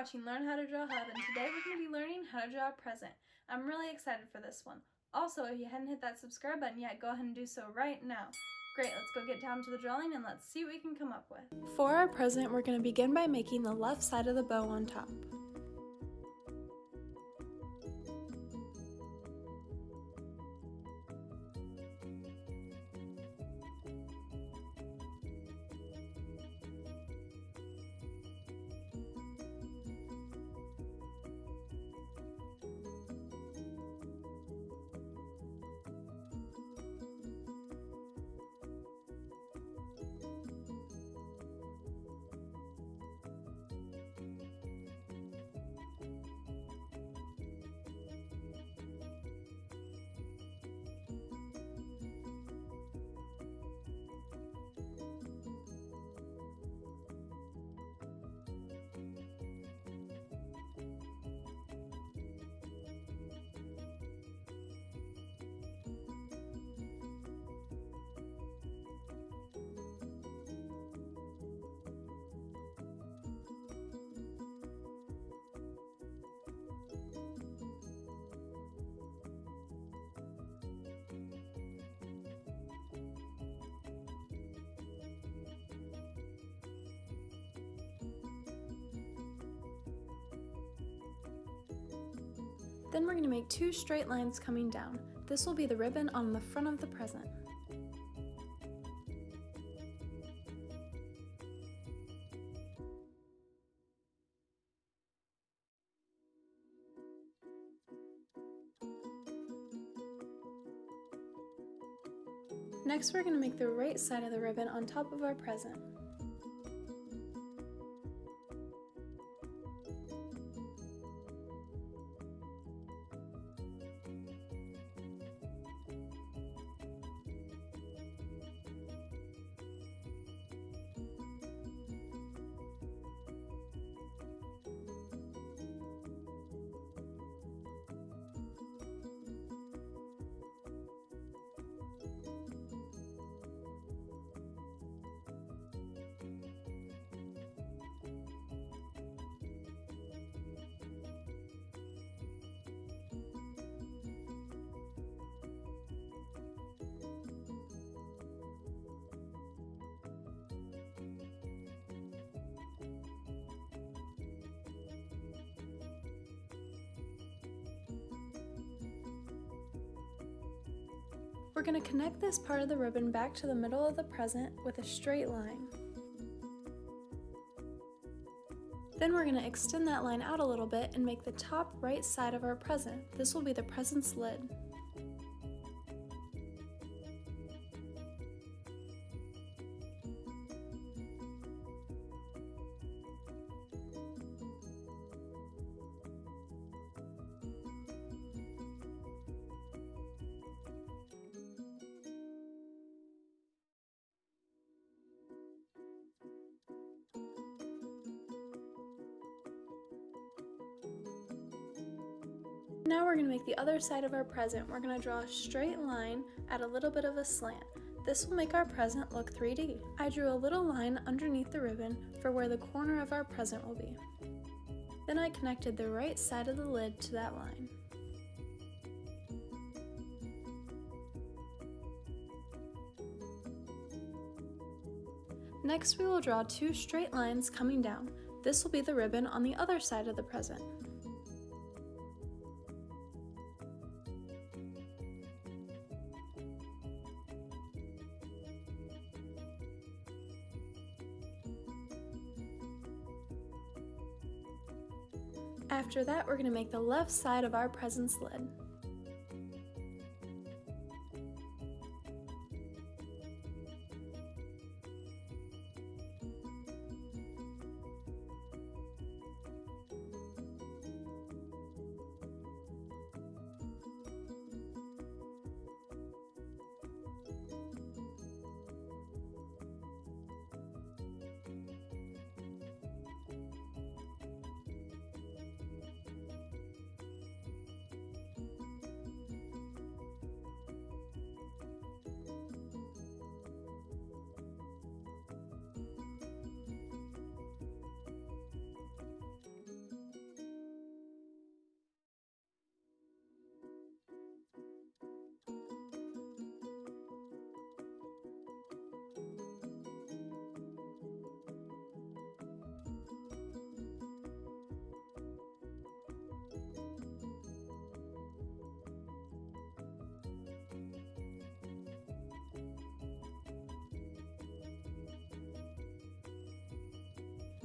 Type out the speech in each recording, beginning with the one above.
watching Learn How to Draw Hub, and today we're going to be learning how to draw a present. I'm really excited for this one. Also, if you hadn't hit that subscribe button yet, go ahead and do so right now. Great, let's go get down to the drawing and let's see what we can come up with. For our present, we're going to begin by making the left side of the bow on top. Then we're going to make two straight lines coming down. This will be the ribbon on the front of the present. Next, we're going to make the right side of the ribbon on top of our present. We're going to connect this part of the ribbon back to the middle of the present with a straight line. Then we're going to extend that line out a little bit and make the top right side of our present. This will be the present's lid. Now we're going to make the other side of our present. We're going to draw a straight line at a little bit of a slant. This will make our present look 3D. I drew a little line underneath the ribbon for where the corner of our present will be. Then I connected the right side of the lid to that line. Next, we will draw two straight lines coming down. This will be the ribbon on the other side of the present. After that, we're going to make the left side of our present's lid.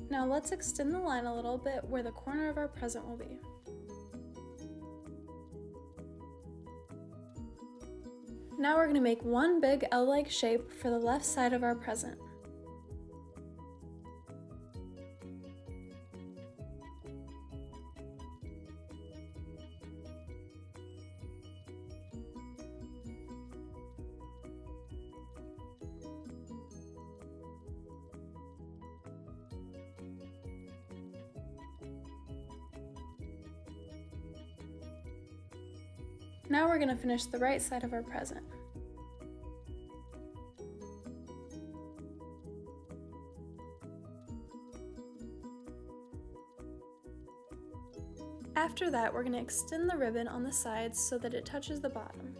Now let's extend the line a little bit where the corner of our present will be. Now we're going to make one big L-like shape for the left side of our present. Now we're going to finish the right side of our present. After that, we're going to extend the ribbon on the sides so that it touches the bottom.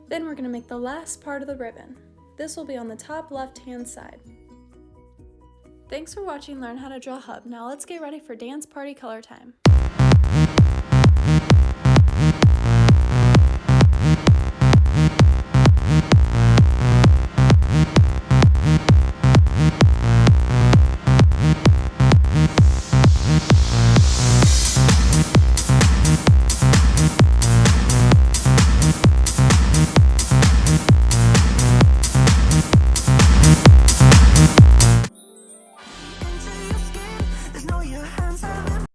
Then we're going to make the last part of the ribbon. This will be on the top left-hand side. Thanks for watching Learn How to Draw Hub. Now let's get ready for dance party color time.